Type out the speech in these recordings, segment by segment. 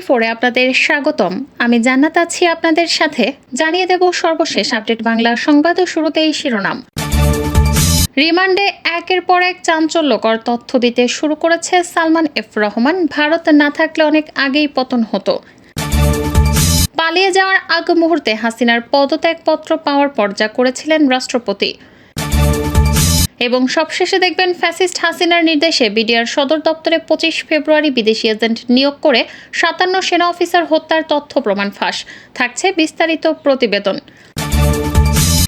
24-এ আপনাদের স্বাগতম। আমি জান্নাত আছি আপনাদের সাথে। জানিয়ে দেব সর্বশেষ আপডেট বাংলা সংবাদ ও শুরুতেই শিরোনাম। রিমান্ডে একের পর এক চাঞ্চল্যকর তথ্য দিতে শুরু করেছে সালমান এফ রহমান। ভারত না থাকলে অনেক আগেই পতন হতো। পালিয়ে যাওয়ার আগ মুহূর্তে হাসিনার পদত্যাগপত্র পাওয়ার পর যা করেছিলেন রাষ্ট্রপতি। এবং সবশেষে দেখবেন ফ্যাসিস্ট হাসিনার নির্দেশে বিডিআর সদর দপ্তরে 25 ফেব্রুয়ারি বিদেশি এজেন্ট নিয়োগ করে 57 সেনা অফিসার হত্যার তথ্য প্রমাণ ফাঁস। থাকছে বিস্তারিত প্রতিবেদন।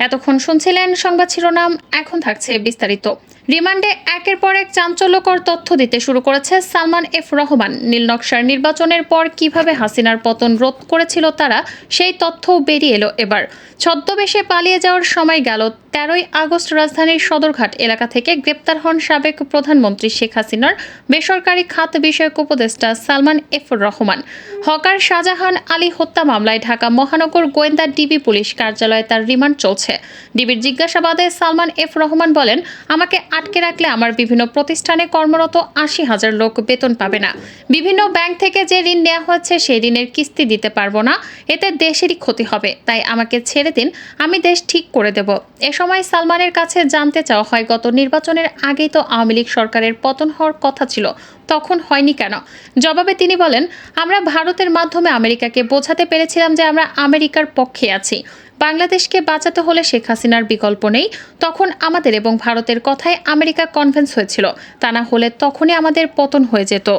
এতক্ষণ শুনছিলেন সংবাদ শিরোনাম, এখন থাকছে বিস্তারিত। রিমান্ডে একের পর এক চাঞ্চল্যকর তথ্য দিতে শুরু করেছে সালমান এফ রহমান। নীলনকশার নির্বাচনের পর কিভাবে হাসিনার পতন রোধ করেছিল তারা, সেই তথ্যও বেরিয়ে এলো এবার। ছদ্মবেশে পালিয়ে যাওয়ার সময় গেল 13ই আগস্ট রাজধানীর সদরঘাট এলাকা থেকে গ্রেপ্তার হন সাবেক প্রধানমন্ত্রী শেখ হাসিনার বেসরকারি খাত বিষয়ক উপদেষ্টা সালমান এফ রহমান। হকার শাহজাহান আলী হত্যা মামলায় ঢাকা মহানগর গোয়েন্দা ডিবি পুলিশ কার্যালয়ে তার রিমান্ড চলছে। ডিবির জিজ্ঞাসাবাদে সালমান এফ রহমান বলেন, আমাকে আটকে রাখলে আমার বিভিন্ন প্রতিষ্ঠানে কর্মরত 80,000 লোক বেতন পাবে না। বিভিন্ন ব্যাংক থেকে যে ঋণ নেওয়া হয়েছে সেই ঋণের কিস্তি দিতে পারবো না। এতে দেশেরই ক্ষতি হবে, তাই আমাকে ছেড়ে দিন, আমি দেশ ঠিক করে দেব। এ সময় সালমানের কাছে জানতে চাওয়া হয়, গত নির্বাচনের আগেই তো আওয়ামী লীগ সরকারের পতন হওয়ার কথা ছিল, তখন হয়নি কেন? জবাবে তিনি বলেন, আমরা ভারতের মাধ্যমে আমেরিকাকে বোঝাতে পেরেছিলাম যে আমরা আমেরিকার পক্ষে আছি। বাংলাদেশকে বাঁচাতে হলে শেখ হাসিনার বিকল্প নেই। তখন আমাদের এবং ভারতের কথায় আমেরিকা কনভিন্স হয়েছিল, তা না হলে তখনই আমাদের পতন হয়ে যেত।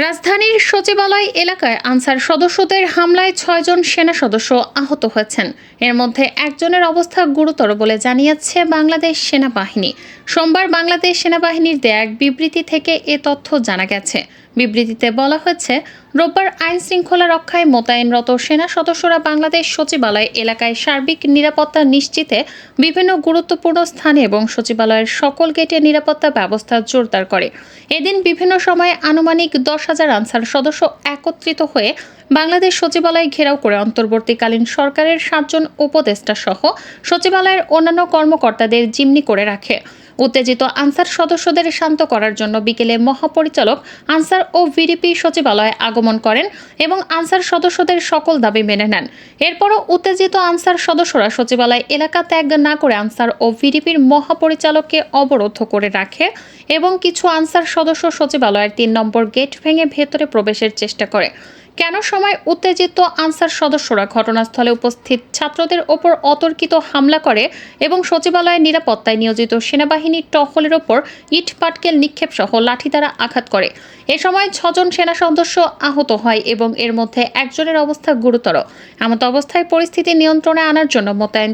রাজধানীর সচিবালয় এলাকায় আনসার সদস্যদের হামলায় 6 জন সেনা সদস্য আহত হয়েছেন। এর মধ্যে একজনের অবস্থা গুরুতর বলে জানিয়েছে বাংলাদেশ সেনাবাহিনী। সোমবার বাংলাদেশ সেনাবাহিনীর দেয়া এক বিবৃতি থেকে এ তথ্য জানা গেছে। বিবৃতিতে বলা হয়েছে, রোববার আইন শৃঙ্খলা রক্ষায় মোতায়েনরত সেনা সদস্যরা বাংলাদেশ সচিবালয় এলাকায় সার্বিক নিরাপত্তা নিশ্চিতে বিভিন্ন গুরুত্বপূর্ণ স্থানে এবং সচিবালয়ের সকল গেটে নিরাপত্তা ব্যবস্থা জোরদার করে। এদিন বিভিন্ন সময়ে আনুমানিক 10,000 আনসার সদস্য একত্রিত হয়ে বাংলাদেশ সচিবালয় ঘেরাও করে অন্তর্বর্তীকালীন সরকারের 7 জন উপদেষ্টা সহ সচিবালয়ের অন্যান্য কর্মকর্তাদের জিম্মি করে রাখে। উত্তেজিত আনসার সদস্যদের শান্ত করার জন্য বিকেলে মহাপরিচালক আনসার ও ভিডিপি সচিবালয়ে আগমন করেন এবং আনসার সদস্যদের সকল দাবি মেনে নেন। এরপরও উত্তেজিত আনসার সদস্যরা সচিবালয় এলাকা ত্যাগ না করে আনসার ও ভিডিপির মহাপরিচালককে অবরুদ্ধ করে রাখে এবং কিছু আনসার সদস্য সচিবালয়ের 3 নম্বর গেট ভেঙে ভেতরে প্রবেশের চেষ্টা করে। কেন সময় উত্তেজিত আনসার সদস্যরা ঘটনাস্থলে উপস্থিত ছাত্রদের ওপর অতর্কিত হামলা করে এবং সচিবালয়ের নিরাপত্তায় নিয়োজিত সেনাবাহিনীর টহলের ওপর ইট পাটকেল নিক্ষেপ সহ লাঠি দ্বারা আঘাত করে। এ সময় 6 জন সেনা সদস্য আহত হয় এবং এর মধ্যে একজনের অবস্থা গুরুতর। এমত অবস্থায় পরিস্থিতি নিয়ন্ত্রণে আনার জন্য মোতায়েন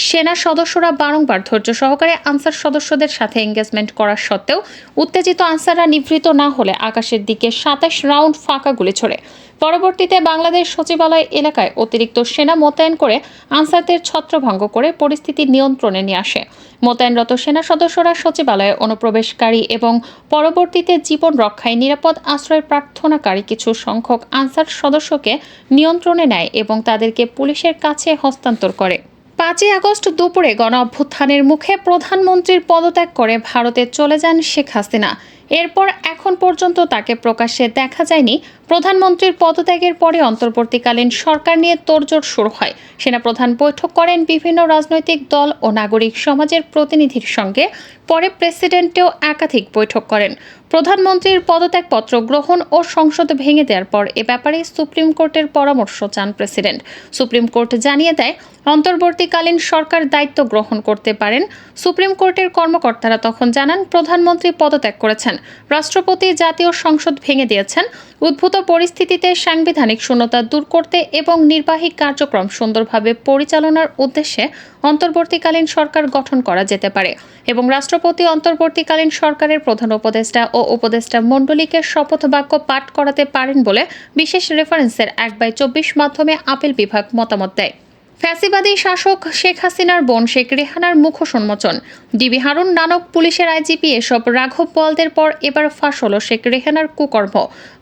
সেনা সদস্যরা বারংবার ধৈর্য সহকারে আনসার সদস্যদের সাথে এঙ্গেজমেন্ট করার সত্ত্বেও উত্তেজিত আনসাররা নিবৃত্ত না হলে আকাশের দিকে 27 রাউন্ড ফাঁকা গুলি ছোড়ে। পরবর্তীতে বাংলাদেশ সচিবালয় এলাকায় অতিরিক্ত সেনা মোতায়েন করে আনসারদের ছত্রভঙ্গ করে পরিস্থিতি নিয়ন্ত্রণে নিয়ে আসে। মোতায়েনরত সেনা সদস্যরা সচিবালয়ে অনুপ্রবেশকারী এবং পরবর্তীতে জীবন রক্ষায় নিরাপদ আশ্রয় প্রার্থনাকারী কিছু সংখ্যক আনসার সদস্যকে নিয়ন্ত্রণে নেয় এবং তাদেরকে পুলিশের কাছে হস্তান্তর করে। 5ই আগস্ট দুপুরে গণ অভ্যুত্থানের মুখে প্রধানমন্ত্রীর পদত্যাগ করে ভারতে চলে যান শেখ হাসিনা। এরপর এখন পর্যন্ত তাকে প্রকাশ্যে দেখা যায়নি। প্রধানমন্ত্রীর পদত্যাগের পরে অন্তর্বর্তীকালীন সরকার নিয়ে তোড়জোড় শুরু হয়। সেনাপ্রধান বৈঠক করেন বিভিন্ন রাজনৈতিক দল ও নাগরিক সমাজের প্রতিনিধির সঙ্গে। পরে প্রেসিডেন্টও একাধিক বৈঠক করেন। প্রধানমন্ত্রীর পদত্যাগপত্র গ্রহণ ও সংসদ ভেঙে দেওয়ার পর এ ব্যাপারে সুপ্রিম কোর্টের পরামর্শ চান প্রেসিডেন্ট। সুপ্রিম কোর্ট জানিয়ে দেয়, অন্তর্বর্তীকালীন সরকার দায়িত্ব গ্রহণ করতে পারেন। সুপ্রিম কোর্টের কর্মকর্তারা তখন জানান, প্রধানমন্ত্রী পদত্যাগ করেছেন, রাষ্ট্রপতি জাতীয় সংসদ ভেঙে দিয়েছেন। উদ্ভূত পরিস্থিতিতে সাংবিধানিক শূন্যতা দূর করতে এবং নির্বাহী কার্যক্রম সুন্দরভাবে পরিচালনার উদ্দেশ্যে অন্তর্বর্তীকালীন সরকার গঠন করা যেতে পারে এবং রাষ্ট্রপতি অন্তর্বর্তীকালীন সরকারের প্রধান উপদেষ্টা ও উপদেষ্টা মণ্ডলীকে শপথ বাক্য পাঠ করাতে পারেন বলে বিশেষ রেফারেন্সের 1/24 মাধ্যমে আপিল বিভাগ মতামত দেয়। ফ্যাসিবাদী শাসক শেখ হাসিনার বোন শেখ রেহানার মুখোন্মোচন। ডিবি হারুন নানক পুলিশের আইজিপি এসব রাঘব বোয়ালদের পর এবার ফাঁস হলো শেখ রেহানার কুকর্ম।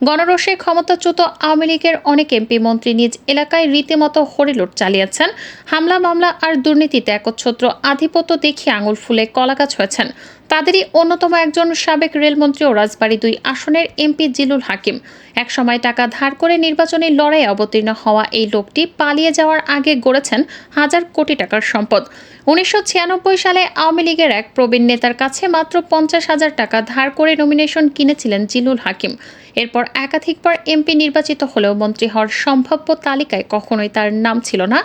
গণরোষে ক্ষমতাচ্যুত আওয়ামী লীগের অনেক এমপি মন্ত্রী নিজ এলাকায় রীতিমতো হরিলুট চালিয়েছেন। হামলা মামলা আর দুর্নীতিতে একচ্ছত্র আধিপত্য দেখিয়ে আঙুল ফুলে কলাগাছ হয়েছেন। তাদেরই অন্যতম একজন সাবেক রেলমন্ত্রী ও রাজবাড়ী ২ আসনের এমপি জিলুল হাকিম। একসময় টাকা ধার করে নির্বাচনী লড়াইয়ে অবতীর্ণ হওয়া এই লোকটি পালিয়ে যাওয়ার আগে গড়েছেন হাজার কোটি টাকার সম্পদ। ১৯৯৬ সালে আওয়ামী লীগের এক প্রবীণ নেতার কাছে মাত্র ৫০,০০০ টাকা ধার করে নমিনেশন কিনেছিলেন জিলুল হাকিম। এরপর একাধিকবার এমপি নির্বাচিত হলেও মন্ত্রী হওয়ার সম্ভাব্য তালিকায় কখনোই তার নাম ছিল না।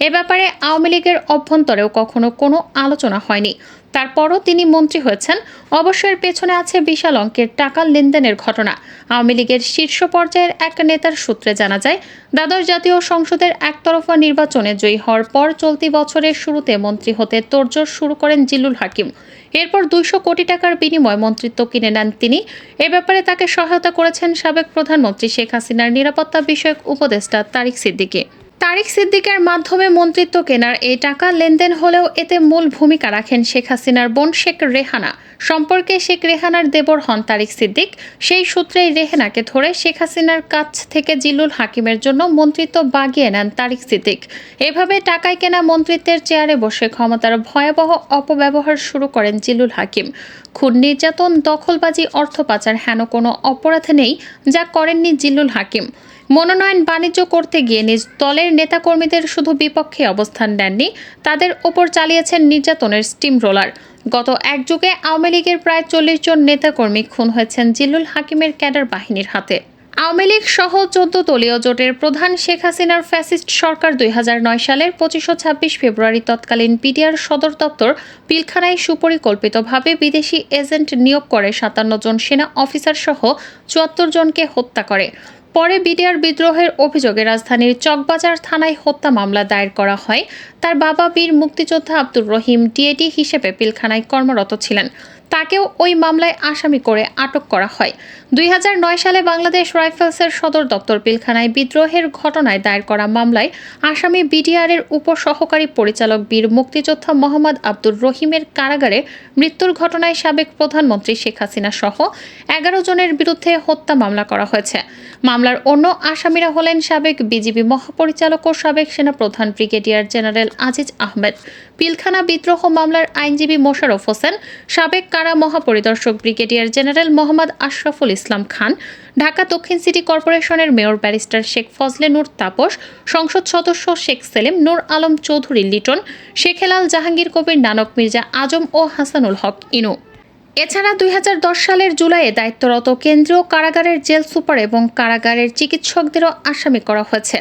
এ ব্যাপারে আওয়ামী লীগের অভ্যন্তরেও কখনো কোনো আলোচনা হয়নি। তারপরও তিনি মন্ত্রী হয়েছেন। অবশ্যই এর পেছনে আছে বিশাল অঙ্কের টাকা লেনদেনের ঘটনা। আওয়ামী লীগের শীর্ষ পর্যায়ের এক নেতার সূত্রে জানা যায়, দ্বাদশ জাতীয় সংসদের একতরফা নির্বাচনে জয়ী হওয়ার পর চলতি বছরের শুরুতে মন্ত্রী হতে তোড়জোড় শুরু করেন জিলুল হাকিম। এরপর ২০০ কোটি টাকার বিনিময়ে মন্ত্রিত্ব কিনে নেন তিনি। এ ব্যাপারে তাকে সহায়তা করেছেন সাবেক প্রধানমন্ত্রী শেখ হাসিনার নিরাপত্তা বিষয়ক উপদেষ্টা তারিক সিদ্দিকী। তারিক সিদ্দিকের মাধ্যমে মন্ত্রিত্ব কেনার এই টাকা লেনদেন হলেও এতে মূল ভূমিকা রাখেন শেখ হাসিনার বোন শেখ রেহানা। সম্পর্কে শেখ রেহানার দেবর হন তারিক সিদ্দিক। সেই সূত্রেই রেহানাকে ধরে শেখ হাসিনার কাছ থেকে জিলুল হাকিমের জন্য মন্ত্রিত্ব বাগিয়ে নেন তারিক সিদ্দিক। এভাবে টাকায় কেনা মন্ত্রিত্বের চেয়ারে বসে ক্ষমতার ভয়াবহ অপব্যবহার শুরু করেন জিলুল হাকিম। খুন, নির্যাতন, দখলবাজি, অর্থ পাচার হেন কোনো অপরাধ নেই যা করেননি জিলুল হাকিম। মনোনয়ন বাণিজ্য করতে গিয়ে নিজ দলের নেতাকর্মীদের শুধু বিপক্ষে অবস্থান নেননি, তাদের ওপর চালিয়েছেন নির্যাতনের স্টিম রোলার। গত এক যুগে আওয়ামী লীগের প্রায় ৪০ জন নেতাকর্মী খুন হয়েছেন জিলুল হাকিমের ক্যাডার বাহিনীর হাতে। আওয়ামী লীগ সহ ১৪ দলীয় জোটের প্রধান শেখ হাসিনার ফ্যাসিস্ট সরকার ২০০৯ সালের ২৫ ও ২৬ ফেব্রুয়ারি তৎকালীন বিডিআর সদর দপ্তর পিলখানায় সুপরিকল্পিতভাবে বিদেশি এজেন্ট নিয়োগ করে ৫৭ জন সেনা অফিসার সহ ৭৪ জনকে হত্যা করে। পরে বিডিআর বিদ্রোহের অভিযোগে রাজধানীর চকবাজার থানায় হত্যা মামলা দায়ের করা হয়। তার বাবা বীর মুক্তিযোদ্ধা আব্দুর রহিম ডিএডি হিসেবে পিলখানায় কর্মরত ছিলেন। তাকেও ওই মামলায় আসামি করে আটক করা হয়। ২০০৯ সালে বাংলাদেশ রাইফেলসের সদর দপ্তর পিলখানায় বিদ্রোহের ঘটনায় দায়ের করা মামলায় আসামি বিডিআরের উপসহকারী পরিচালক বীর মুক্তিযোদ্ধা মোহাম্মদ আব্দুর রহিমের কারাগারে মৃত্যুর ঘটনায় সাবেক প্রধানমন্ত্রী শেখ হাসিনা সহ ১১ জনের বিরুদ্ধে হত্যা মামলা করা হয়েছে। মামলার অন্য আসামিরা হলেন সাবেক বিজিবি মহাপরিচালক ও সাবেক সেনাপ্রধান ব্রিগেডিয়ার জেনারেল আজিজ আহমেদ, পিলখানা বিদ্রোহ মামলার আইনজীবী মোশাররফ হোসেন, সাবেক কারা মহাপরিদর্শক ব্রিগেডিয়ার জেনারেল মোহাম্মদ আশরাফুল ইসলাম খান, ঢাকা দক্ষিণ সিটি কর্পোরেশনের মেয়র ব্যারিস্টার শেখ ফজলে নূর তাপস, সংসদ সদস্য শেখ সেলিম, নূর আলম চৌধুরী লিটন, শেখ হেলাল, জাহাঙ্গীর কবির নানক, মির্জা আজম ও হাসানুল হক ইনু। এছাড়া ২০১০ সালের জুলাইয়ে দায়িত্বরত কেন্দ্রীয় কারাগারের জেল সুপার এবং কারাগারের চিকিৎসকদেরও আসামি করা হয়েছে।